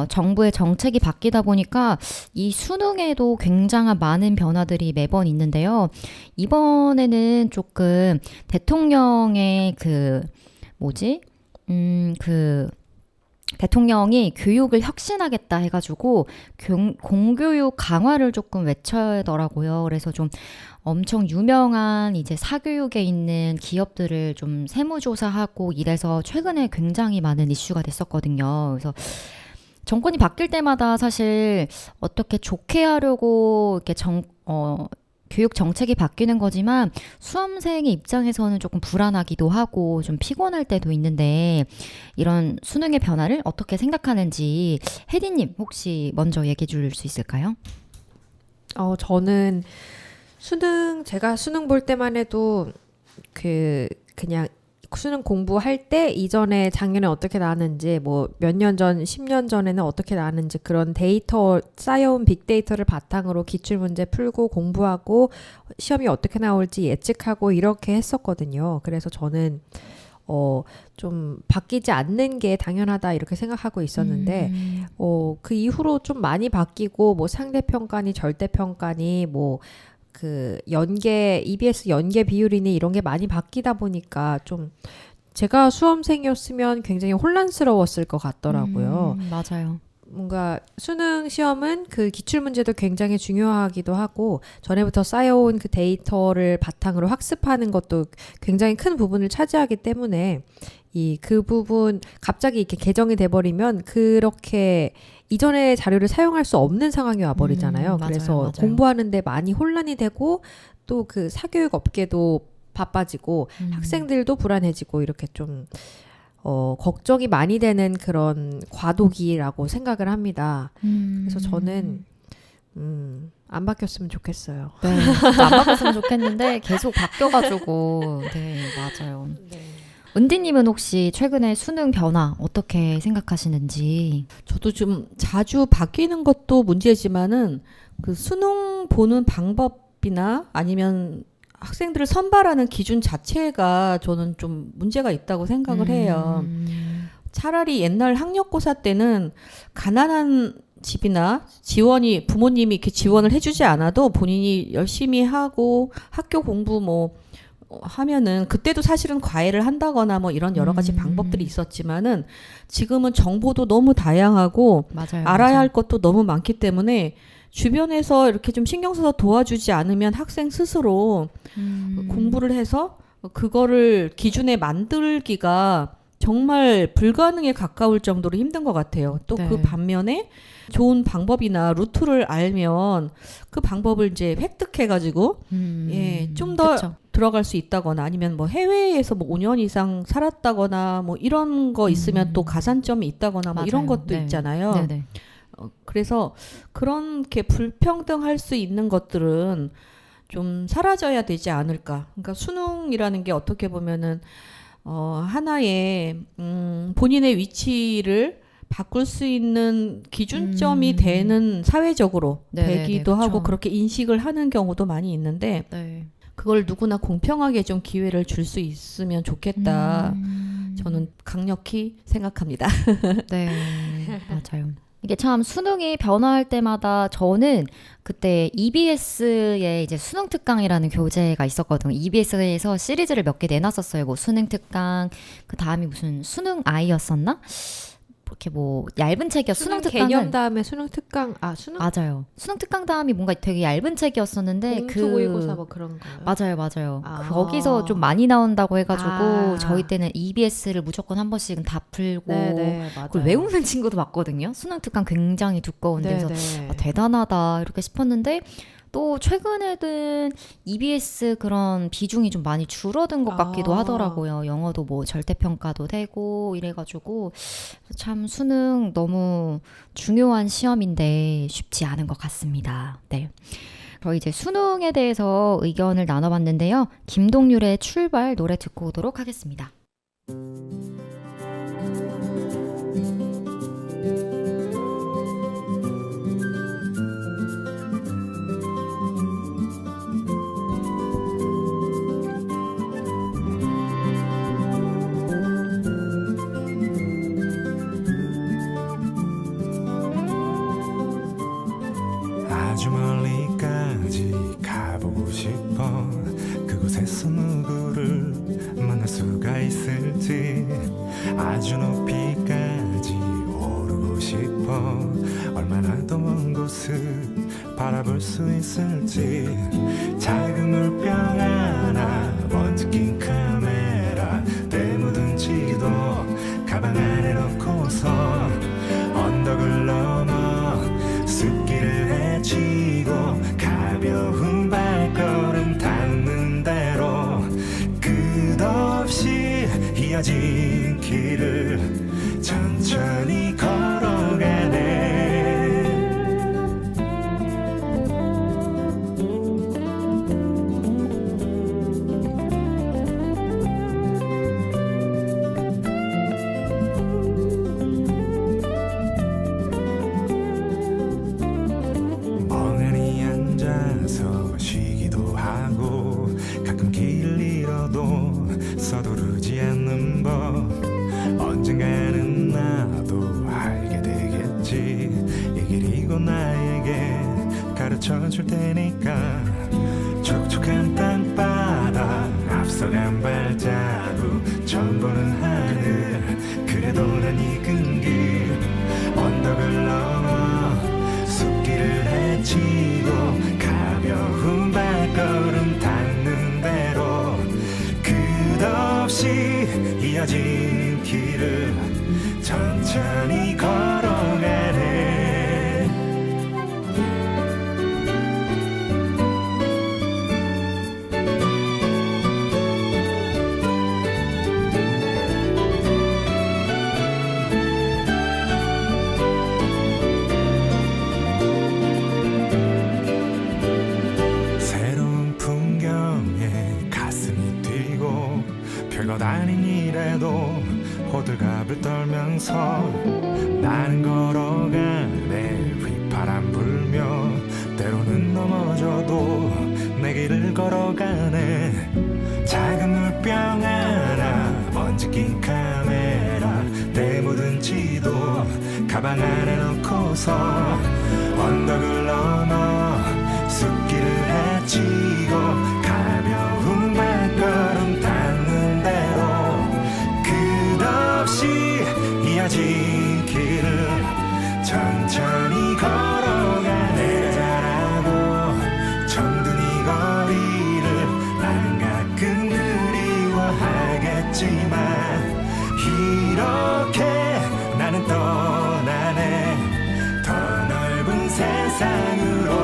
정부의 정책이 바뀌다 보니까 이 수능에도 굉장한 많은 변화들이 매번 있는데요. 이번에는 조금 대통령의 그 대통령이 교육을 혁신하겠다 해가지고 공교육 강화를 조금 외쳐더라고요. 그래서 좀 엄청 유명한 이제 사교육에 있는 기업들을 좀 세무조사하고 이래서 최근에 굉장히 많은 이슈가 됐었거든요. 그래서 정권이 바뀔 때마다 사실 어떻게 좋게 하려고 이렇게 교육 정책이 바뀌는 거지만 수험생의 입장에서는 조금 불안하기도 하고 좀 피곤할 때도 있는데 이런 수능의 변화를 어떻게 생각하는지 혜디님 혹시 먼저 얘기해 줄 수 있을까요? 저는 제가 수능 볼 때만 해도 그냥 수능 공부할 때 이전에 작년에 어떻게 나왔는지 뭐 몇 년 전, 10년 전에는 어떻게 나왔는지 그런 데이터 쌓여온 빅데이터를 바탕으로 기출문제 풀고 공부하고 시험이 어떻게 나올지 예측하고 이렇게 했었거든요. 그래서 저는 좀 바뀌지 않는 게 당연하다 이렇게 생각하고 있었는데 그 이후로 좀 많이 바뀌고 뭐 상대평가니 절대평가니 뭐 EBS 연계 비율이니 이런 게 많이 바뀌다 보니까 좀 제가 수험생이었으면 굉장히 혼란스러웠을 것 같더라고요. 맞아요. 뭔가 수능 시험은 그 기출문제도 굉장히 중요하기도 하고 전에부터 쌓여온 그 데이터를 바탕으로 학습하는 것도 굉장히 큰 부분을 차지하기 때문에 그 부분 갑자기 이렇게 개정이 돼버리면 그렇게 이전의 자료를 사용할 수 없는 상황이 와버리잖아요. 맞아요, 그래서 맞아요. 공부하는데 많이 혼란이 되고 또 그 사교육 업계도 바빠지고 학생들도 불안해지고 이렇게 좀 걱정이 많이 되는 그런 과도기라고 생각을 합니다. 그래서 저는 안 바뀌었으면 좋겠어요. 네, 진짜 안 바꿨으면 좋겠는데 계속 바뀌어가지고 네 맞아요. 은디님은 혹시 최근에 수능 변화 어떻게 생각하시는지? 저도 좀 자주 바뀌는 것도 문제지만은 그 수능 보는 방법이나 아니면 학생들을 선발하는 기준 자체가 저는 좀 문제가 있다고 생각을 해요. 차라리 옛날 학력고사 때는 가난한 집이나 부모님이 이렇게 지원을 해주지 않아도 본인이 열심히 하고 학교 공부 뭐 하면은 그때도 사실은 과외를 한다거나 뭐 이런 여러 가지 방법들이 있었지만은 지금은 정보도 너무 다양하고 맞아요. 알아야 맞아요. 할 것도 너무 많기 때문에 주변에서 이렇게 좀 신경 써서 도와주지 않으면 학생 스스로 공부를 해서 그거를 기준에 만들기가 정말 불가능에 가까울 정도로 힘든 것 같아요. 또 그 네. 반면에 좋은 방법이나 루트를 알면 그 방법을 이제 획득해가지고 좀 더 들어갈 수 있다거나 아니면 뭐 해외에서 뭐 5년 이상 살았다거나 뭐 이런 거 있으면 또 가산점이 있다거나 뭐 이런 맞아요. 것도 네. 있잖아요. 네네. 그래서 그렇게 불평등할 수 있는 것들은 좀 사라져야 되지 않을까. 그러니까 수능이라는 게 어떻게 보면은 하나의 본인의 위치를 바꿀 수 있는 기준점이 되는 사회적으로 네네네, 되기도 그쵸. 하고 그렇게 인식을 하는 경우도 많이 있는데 네. 그걸 누구나 공평하게 좀 기회를 줄 수 있으면 좋겠다. 저는 강력히 생각합니다. 네, 맞아요. 이게 참 수능이 변화할 때마다 저는 그때 EBS에 이제 수능 특강이라는 교재가 있었거든요. EBS에서 시리즈를 몇 개 내놨었어요. 뭐 수능 특강, 그 다음이 무슨 수능 아이였었나? 이렇게 뭐 얇은 책이었. 수능 개념 특강은 다음에 수능 특강 수능 맞아요. 수능 특강 다음이 뭔가 되게 얇은 책이었었는데 공투 모의고사 뭐 그런 거요. 맞아요. 아. 거기서 좀 많이 나온다고 해가지고 아. 저희 때는 EBS를 무조건 한 번씩은 다 풀고 네네 맞아요. 그걸 외우는 친구도 봤거든요. 수능 특강 굉장히 두꺼운데 그래서 대단하다 이렇게 싶었는데 또 최근에는 EBS 그런 비중이 좀 많이 줄어든 것 같기도 하더라고요. 영어도 뭐 절대평가도 되고 이래가지고 참 수능 너무 중요한 시험인데 쉽지 않은 것 같습니다. 네. 저희 이제 수능에 대해서 의견을 나눠봤는데요. 김동률의 출발 노래 듣고 오도록 하겠습니다. 아주 멀리까지 가보고 싶어 그곳에서 누구를 만날 수가 있을지 아주 높이까지 오르고 싶어 얼마나 더 먼 곳을 바라볼 수 있을지 작은 물병 하나 먼지 낀 카메라 때 묻은 지도 가방 안에 넣고서 언덕을 넘어 숲길을 헤치고 가벼운 발걸음 닿는 대로 끝없이 이어진 길을 천천히 걸어가네. 멍하니 앉아서 쉬기도 하고 가끔 길을 잃어도 서두르지 않는 법 언젠가는 나도 알게 되겠지 이 길이 곧 나에게 가르쳐줄 테니까 촉촉한 땅바닥 앞서간 발자국 처음 보는 하늘 그래도 난 익은 길 언덕을 넘어 숲길을 헤치고 가벼운 발걸음 닿는 대로 끝없이 이어진 길을 천천히 걸어가네. 새로운 풍경에 가슴이 뛰고 별것 아닌 일에도 호들갑을 떨면서 나는 걸어가네. 휘파람 불며 때로는 넘어져도 내 길을 걸어가네. 작은 물병 하나 먼지 낀 카메라 때 묻은 지도 가방 안에 넣고서 언덕을 넘어 숲길을 헤치고 가벼운 발걸음 닿는 대로 끝없이 이어진 길을 천천히 걸어가네. 잘하고 정든 이 거리를 나는 가끔 그리워하겠지만 이렇게 나는 떠나네. 더 넓은 세상으로.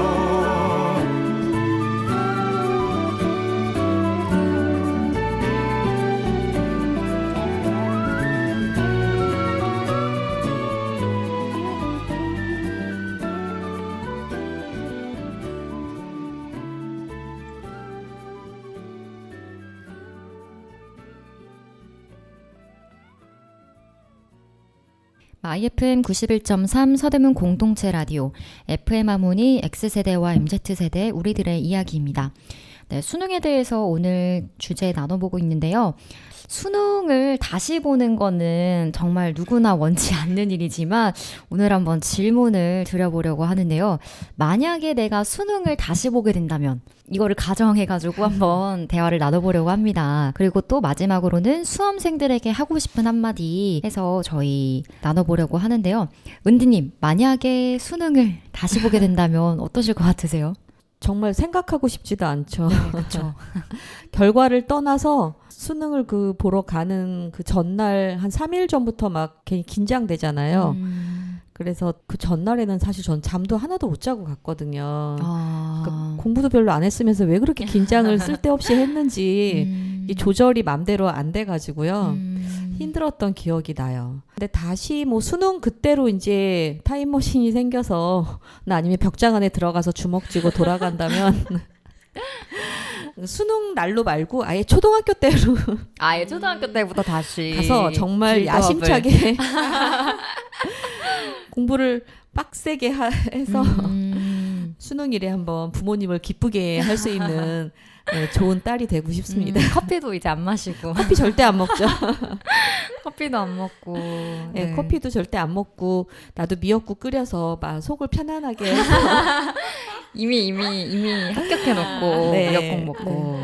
IFM 91.3 서대문 공동체 라디오 FM 하모니 X세대와 MZ세대 우리들의 이야기입니다. 네, 수능에 대해서 오늘 주제 나눠보고 있는데요. 수능을 다시 보는 거는 정말 누구나 원치 않는 일이지만 오늘 한번 질문을 드려보려고 하는데요. 만약에 내가 수능을 다시 보게 된다면 이거를 가정해가지고 한번 대화를 나눠보려고 합니다. 그리고 또 마지막으로는 수험생들에게 하고 싶은 한마디 해서 저희 나눠보려고 하는데요. 은디님, 만약에 수능을 다시 보게 된다면 어떠실 것 같으세요? 정말 생각하고 싶지도 않죠. 네, 그렇죠. 결과를 떠나서 수능을 보러 가는 그 전날 한 3일 전부터 막 괜히 긴장되잖아요. 그래서 그 전날에는 사실 전 잠도 하나도 못 자고 갔거든요. 그러니까 공부도 별로 안 했으면서 왜 그렇게 긴장을 쓸데없이 했는지 이 조절이 맘대로 안 돼가지고요. 힘들었던 기억이 나요. 근데 다시 뭐 수능 그때로 이제 타임머신이 생겨서 나 아니면 벽장 안에 들어가서 주먹 쥐고 돌아간다면 수능 날로 말고 아예 초등학교 때로 아예 초등학교 때부터 다시 가서 정말 길드업을. 야심차게 공부를 빡세게 해서 수능일에 한번 부모님을 기쁘게 할 수 있는 네, 좋은 딸이 되고 싶습니다. 커피도 이제 안 마시고 커피 절대 안 먹죠. 커피도 안 먹고 네, 커피도 절대 안 먹고 나도 미역국 끓여서 막 속을 편안하게 해서 이미 합격해놓고 네. 무역공 먹고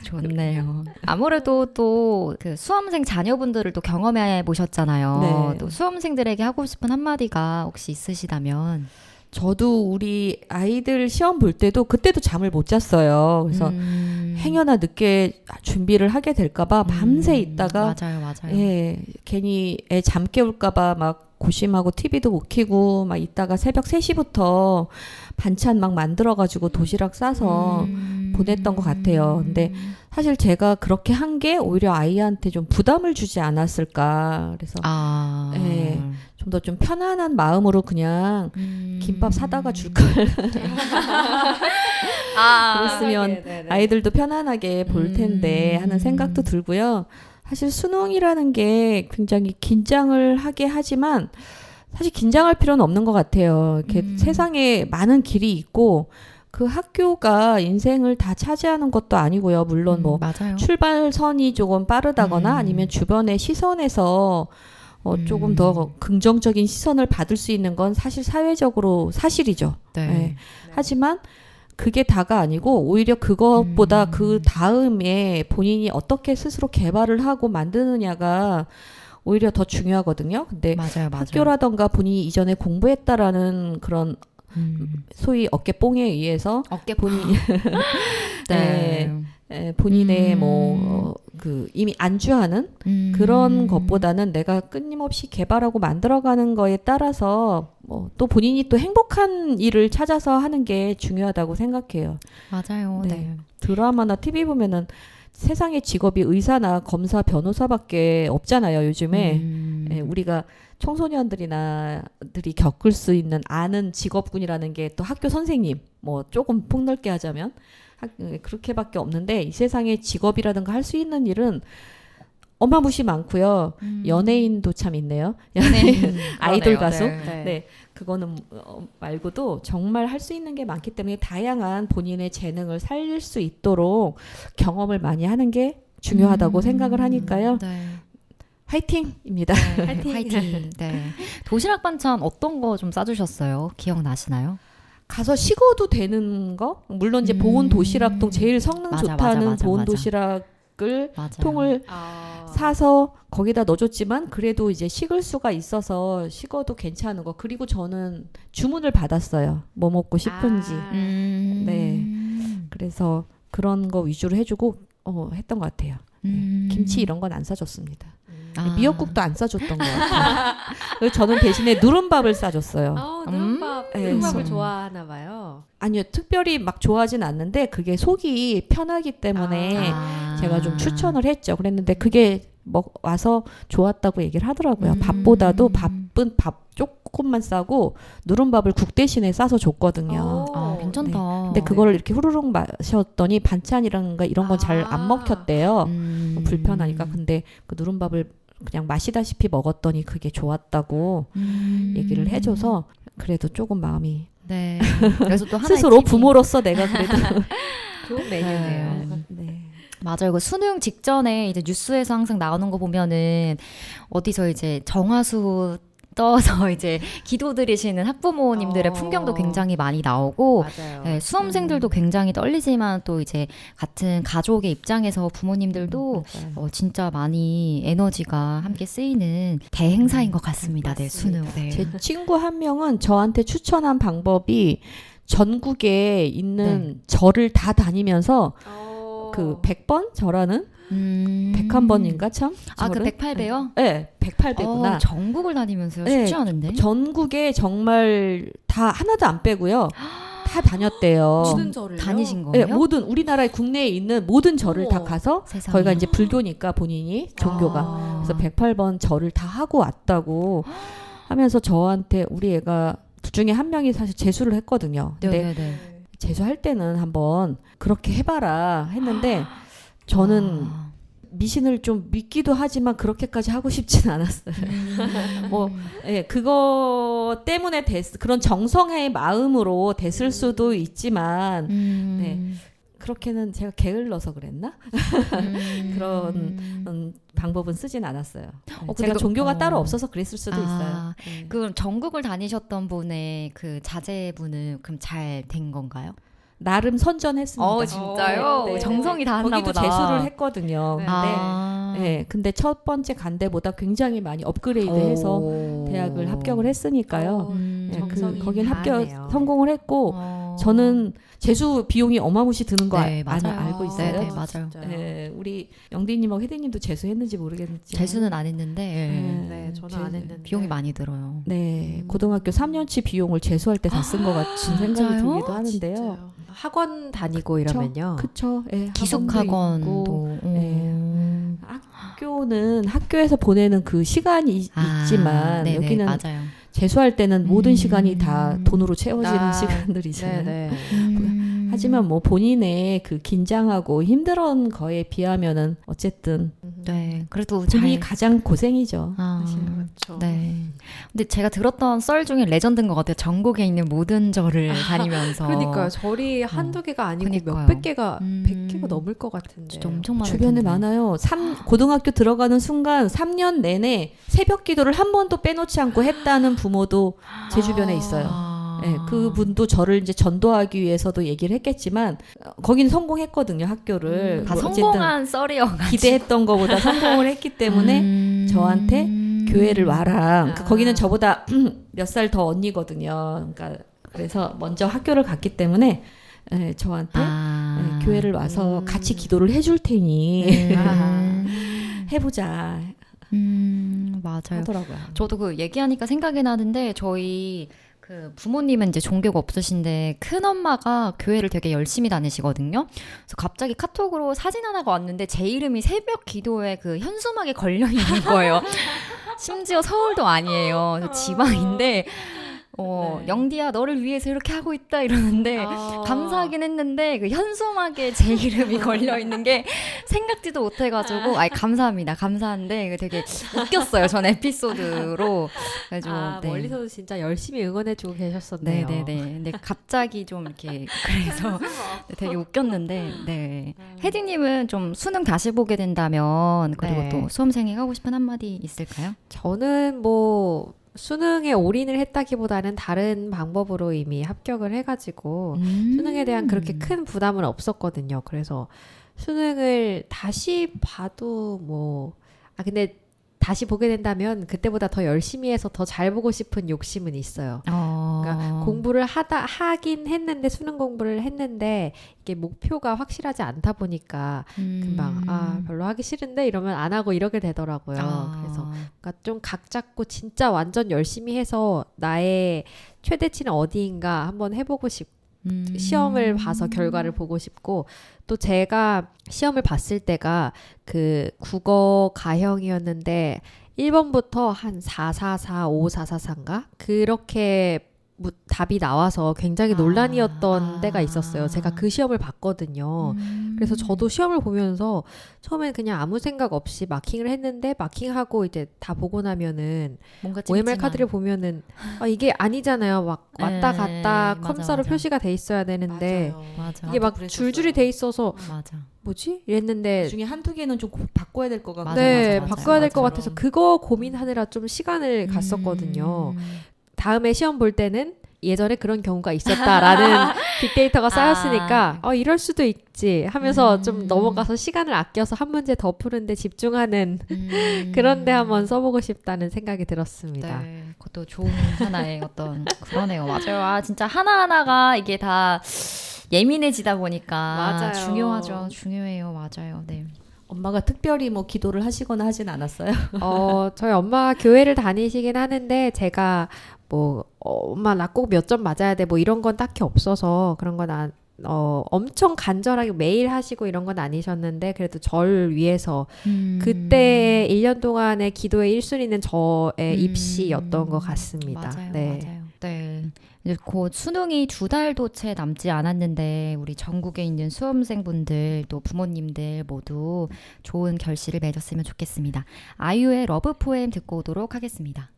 좋네요. 아무래도 또 그 수험생 자녀분들을 또 경험해 보셨잖아요. 네. 또 수험생들에게 하고 싶은 한마디가 혹시 있으시다면? 저도 우리 아이들 시험 볼 때도 그때도 잠을 못 잤어요. 그래서 행여나 늦게 준비를 하게 될까봐 밤새 있다가 맞아요. 예, 괜히 애 잠 깨울까봐 막 고심하고 TV도 못 켜고 막 있다가 새벽 3시부터 반찬 막 만들어가지고 도시락 싸서 보냈던 것 같아요. 근데 사실 제가 그렇게 한 게 오히려 아이한테 좀 부담을 주지 않았을까. 그래서 예, 좀 더 좀 편안한 마음으로 그냥 김밥 사다가 줄걸. 그랬으면 아이들도 편안하게 볼 텐데 하는 생각도 들고요. 사실 수능이라는 게 굉장히 긴장을 하게 하지만 사실 긴장할 필요는 없는 것 같아요. 이렇게 세상에 많은 길이 있고 그 학교가 인생을 다 차지하는 것도 아니고요. 물론 뭐 맞아요. 출발선이 조금 빠르다거나 아니면 주변의 시선에서 조금 더 긍정적인 시선을 받을 수 있는 건 사실 사회적으로 사실이죠. 네. 네. 하지만 그게 다가 아니고 오히려 그것보다 그 다음에 본인이 어떻게 스스로 개발을 하고 만드느냐가 오히려 더 중요하거든요. 근데 맞아요. 학교라던가 본인이 이전에 공부했다라는 그런 소위 어깨 뽕에 의해서 어깨 본인이 네. 본인의 그 이미 안주하는 그런 것보다는 내가 끊임없이 개발하고 만들어가는 거에 따라서 또 본인이 또 행복한 일을 찾아서 하는 게 중요하다고 생각해요. 맞아요. 네. 드라마나 TV 보면은 세상의 직업이 의사나 검사, 변호사밖에 없잖아요, 요즘에. 우리가 청소년들이 겪을 수 있는 아는 직업군이라는 게 또 학교 선생님, 뭐 조금 폭넓게 하자면 그렇게밖에 없는데 이 세상에 직업이라든가 할 수 있는 일은 어마무시 많고요. 연예인도 참 있네요. 연예인, 아이돌 가수. 네. 그거는 말고도 정말 할 수 있는 게 많기 때문에 다양한 본인의 재능을 살릴 수 있도록 경험을 많이 하는 게 중요하다고 생각을 하니까요. 네. 화이팅입니다. 화이팅. 네. 도시락 반찬 어떤 거 좀 싸주셨어요? 기억나시나요? 가서 식어도 되는 거? 물론 이제 보온 도시락통 제일 성능 맞아, 좋다는 맞아, 보온 맞아. 도시락을 맞아요. 통을 사서 거기다 넣어줬지만 그래도 이제 식을 수가 있어서 식어도 괜찮은 거. 그리고 저는 주문을 받았어요. 뭐 먹고 싶은지. 네. 그래서 그런 거 위주로 해주고 했던 것 같아요. 김치 이런 건 안 사줬습니다. 미역국도 안 싸줬던 것 같아요. 그래서 저는 대신에 누른밥을 싸줬어요. 누른밥을 좋아하나 봐요. 아니요, 특별히 막 좋아하진 않는데 그게 속이 편하기 때문에 제가 좀 추천을 했죠. 그랬는데 그게 와서 좋았다고 얘기를 하더라고요. 밥보다도 밥은 밥 조금만 싸고 누른밥을 국 대신에 싸서 줬거든요. 괜찮다. 네. 근데 그걸 이렇게 후루룩 마셨더니 반찬이란가 이런 건 잘 안 먹혔대요. 불편하니까. 근데 그 누른밥을 그냥 마시다시피 먹었더니 그게 좋았다고 얘기를 해줘서 그래도 조금 마음이 네. 그래서 또 하나의 스스로 팁이- 부모로서 내가 그래도 좋은 메뉴네요. 네. 맞아요. 그 수능 직전에 이제 뉴스에서 항상 나오는 거 보면은 어디서 이제 정화수 떠서 이제 기도드리시는 학부모님들의 풍경도 굉장히 많이 나오고 맞아요. 네, 수험생들도 굉장히 떨리지만 또 이제 같은 가족의 입장에서 부모님들도 진짜 많이 에너지가 함께 쓰이는 대행사인 것 같습니다. 네, 수능. 네. 제 친구 한 명은 저한테 추천한 방법이 전국에 있는 절을 다 다니면서 그 100번 절하는 101번인가 참? 그 절은? 108배요? 네, 108배구나. 전국을 다니면서요? 네, 쉽지 않은데? 전국에 정말 다 하나도 안 빼고요. 다 다녔대요. 모든 절을요? 다니신 네, 거예요? 모든 우리나라에 국내에 있는 모든 절을 다 가서 세상에. 거기가 이제 불교니까 본인이 종교가 그래서 108번 절을 다 하고 왔다고 하면서 저한테 우리 애가 둘 중에 한 명이 사실 재수를 했거든요. 근데 네네네. 재수할 때는 한번 그렇게 해봐라 했는데 저는 미신을 좀 믿기도 하지만 그렇게까지 하고 싶진 않았어요. 그거 때문에 그런 정성의 마음으로 됐을 수도 있지만 네. 그렇게는 제가 게을러서 그랬나? 그런 방법은 쓰진 않았어요. 네, 근데 제가 종교가 어. 따로 없어서 그랬을 수도 있어요. 아, 네. 그럼 전국을 다니셨던 분의 그 자제분은 그럼 잘 된 건가요? 나름 선전했습니다. 진짜요? 네, 네. 정성이 다했나 거기도 보다. 재수를 했거든요. 네. 근데 아. 네, 근데 첫 번째 간 데보다 굉장히 많이 업그레이드해서 오. 대학을 합격을 했으니까요. 음. 네, 정성이 거긴 다하네요. 합격 성공을 했고 어. 저는 재수 비용이 어마무시 드는 거 네, 맞아요. 알고 있어요. 네, 네, 맞아요. 네, 우리 영디님하고 혜디님도 재수했는지 모르겠지만 재수는 안 했는데 네, 저는 안 했는데. 비용이 많이 들어요. 네, 고등학교 3년치 비용을 재수할 때 다 쓴 것 같은 생각이 진짜요? 들기도 하는데요. 진짜요? 학원 다니고 이러면요. 그쵸. 예, 기숙학원도. 있고, 학교는 학교에서 보내는 그 시간이 있지만 네네, 여기는 맞아요. 재수할 때는 모든 시간이 다 돈으로 채워지는 아, 시간들이잖아요. 네네. 하지만 뭐 본인의 그 긴장하고 힘든 거에 비하면은 어쨌든 네, 그래도 본인이 잘. 가장 고생이죠. 아, 그렇죠. 네. 근데 제가 들었던 썰 중에 레전드인 것 같아요. 전국에 있는 모든 절을 다니면서. 그러니까요. 절이 한두 개가 아니고 그러니까요. 몇백 개가, 음. 100개가 넘을 것 같은데. 진짜 엄청 많을 주변에 텐데. 많아요. 고등학교 들어가는 순간 3년 내내 새벽 기도를 한 번도 빼놓지 않고 했다는 부모도 제 주변에 있어요. 아. 네, 그분도 저를 이제 전도하기 위해서도 얘기를 했겠지만 거기는 성공했거든요, 학교를. 다 뭐 성공한 썰이어가지고. 기대했던 것보다 성공을 했기 때문에 저한테 교회를 와라. 거기는 저보다 몇 살 더 언니거든요. 그러니까 그래서 먼저 학교를 갔기 때문에 네, 저한테 네, 교회를 와서 같이 기도를 해줄 테니 해보자 맞아요. 하더라고요. 저도 그 얘기하니까 생각이 나는데 저희 그 부모님은 이제 종교가 없으신데 큰 엄마가 교회를 되게 열심히 다니시거든요. 그래서 갑자기 카톡으로 사진 하나가 왔는데 제 이름이 새벽 기도에 그 현수막에 걸려 있는 거예요. 심지어 서울도 아니에요. 그래서 지방인데. 영디야 너를 위해서 이렇게 하고 있다 이러는데 감사하긴 했는데 그 현수막에 제 이름이 걸려 있는 게 생각지도 못해가지고 감사합니다. 감사한데 되게 웃겼어요. 전 에피소드로 그래가지고 네. 멀리서도 진짜 열심히 응원해주고 계셨었네요. 네네네. 근데 갑자기 좀 이렇게 그래서 되게 웃겼는데 네. 혜디님은 좀 수능 다시 보게 된다면 그리고 네. 또 수험생이 하고 싶은 한마디 있을까요? 저는 뭐 수능에 올인을 했다기보다는 다른 방법으로 이미 합격을 해가지고 수능에 대한 그렇게 큰 부담은 없었거든요. 그래서 수능을 다시 봐도 근데 다시 보게 된다면 그때보다 더 열심히 해서 더 잘 보고 싶은 욕심은 있어요. 그러니까 공부를 하긴 했는데 수능 공부를 했는데 이게 목표가 확실하지 않다 보니까 금방 별로 하기 싫은데 이러면 안 하고 이러게 되더라고요. 그래서 그러니까 좀 각 잡고 진짜 완전 열심히 해서 나의 최대치는 어디인가 한번 해보고 싶고 시험을 봐서 결과를 보고 싶고 또 제가 시험을 봤을 때가 그 국어 가형이었는데 1번부터 한 444, 5444인가? 그렇게 답이 나와서 굉장히 논란이었던 때가 있었어요. 제가 그 시험을 봤거든요. 그래서 저도 시험을 보면서 처음엔 그냥 아무 생각 없이 마킹을 했는데 마킹하고 이제 다 보고 나면은 뭔가 OMR 카드를 보면은 이게 아니잖아요. 막 왔다 갔다 맞아, 컴사로 맞아. 표시가 돼 있어야 되는데 맞아. 이게 막 줄줄이 돼 있어서 맞아. 뭐지? 이랬는데 중에 한두 개는 좀 바꿔야 될 것 같고 맞아, 네, 맞아, 바꿔야 될 것 맞아. 같아서 그거 고민하느라 좀 시간을 갔었거든요. 다음에 시험 볼 때는 예전에 그런 경우가 있었다라는 빅데이터가 쌓였으니까 이럴 수도 있지 하면서 좀 넘어가서 시간을 아껴서 한 문제 더 푸는데 집중하는 그런데 한번 써보고 싶다는 생각이 들었습니다. 네, 그것도 좋은 하나의 어떤 그러네요. 맞아요. 진짜 하나하나가 이게 다 예민해지다 보니까 맞아요. 중요하죠. 중요해요. 맞아요. 네. 엄마가 특별히 뭐 기도를 하시거나 하진 않았어요. 저희 엄마가 교회를 다니시긴 하는데 제가 엄마 나 꼭 몇 점 맞아야 돼 이런 건 딱히 없어서 그런 건 엄청 간절하게 매일 하시고 이런 건 아니셨는데 그래도 절 위해서 그때 1년 동안의 기도의 1순위는 저의 입시였던 것 같습니다. 맞아요. 네. 맞아요. 네. 이제 곧 수능이 2달도 채 남지 않았는데 우리 전국에 있는 수험생분들 또 부모님들 모두 좋은 결실을 맺었으면 좋겠습니다. 아이유의 러브 포엠 듣고 오도록 하겠습니다.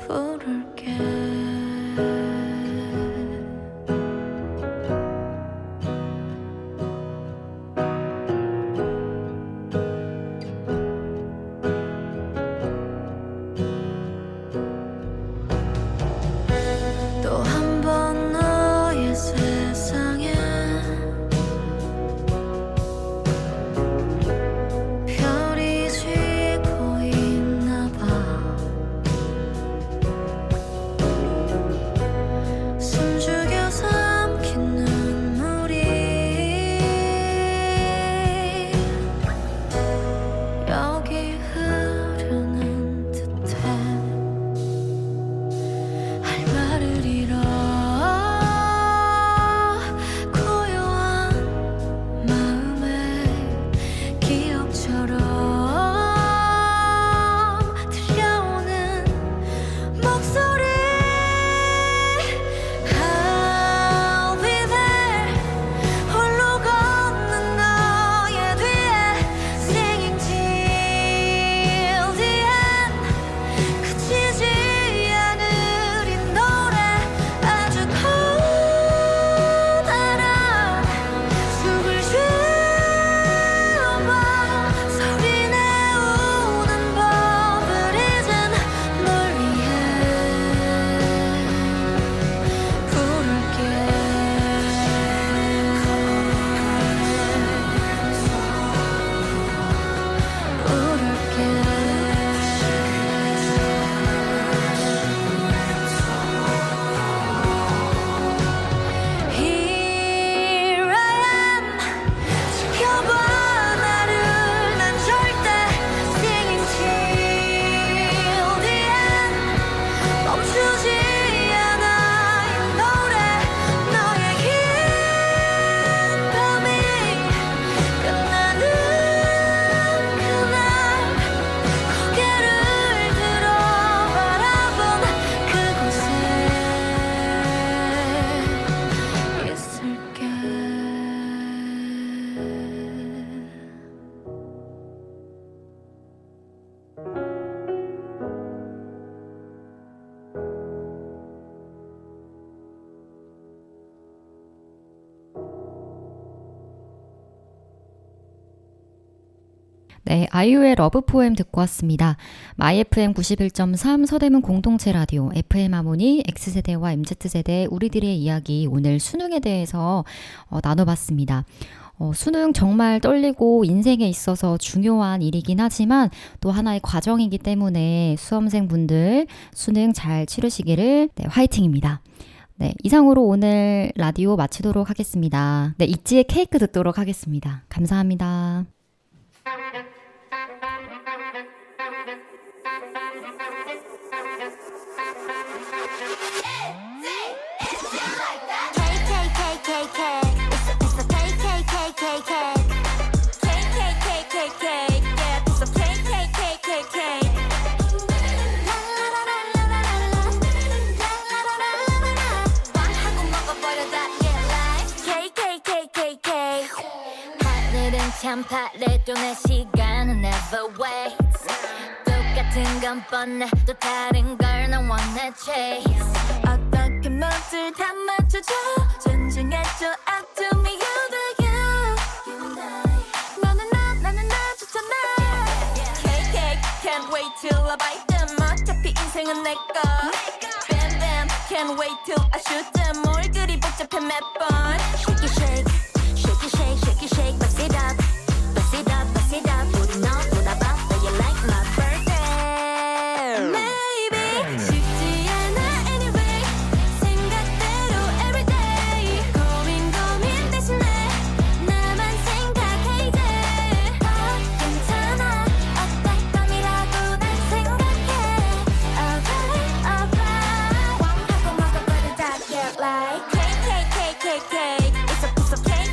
부를게. 또 한 번 너의 세상에 별이 지고 있나 봐. 숨죽여 삼킨 눈물이 여기 흐르는 듯해. 할 말을 잃어 고요한 마음에 기억처럼 들려오는 목소리. I'll be there. 홀로 걷는 너의 뒤에 Singing till the end. 그치지 않을 이 노래. 아주 커다란 숨을 쉬어봐. 소리 내우는 법을 잊은 널 위해 부를게. Here I am. 지켜봐 나를. 난 절대 Singing till the end. 멈추지 않아 이 노래. 너의 긴 밤이 끝나는 그날 고개를 들어 바라본 그곳에 있을게. 네, 아이유의 러브 포엠 듣고 왔습니다. 마이 FM 91.3 서대문 공동체 라디오 FM 하모니 X세대와 MZ세대 우리들의 이야기, 오늘 수능에 대해서 나눠봤습니다. 수능 정말 떨리고 인생에 있어서 중요한 일이긴 하지만 또 하나의 과정이기 때문에 수험생분들 수능 잘 치르시기를 화이팅입니다. 네, 이상으로 오늘 라디오 마치도록 하겠습니다. 네, 있지의 케이크 듣도록 하겠습니다. 감사합니다. 참 파래도 내 시간은 never waits. 똑같은 건 뻔해 또 다른 걸 난 wanna chase. 어떻게 모두 다 맞춰줘. 존중해줘. I do me you do you. 너는 나는 나 좋잖아. KK can't wait till I bite them. 어차피 인생은 내꺼. Bam bam can't wait till I shoot them. 뭘 그리 복잡해 몇 번. Shake it shake shake it shake shake it shake bust it up bust it up bust it up. 우리 너보다 바빠 you like my birthday. Maybe 쉽지 않아 anyway. 생각대로 everyday. 고민 대신에 나만 생각해 이제. 괜찮아 어떤 밤이라도 날 생각해. Alright alright. 하고 먹어버린 다 get like cake cake cake cake cake. It's a piece of cake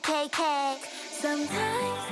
take it. Sometimes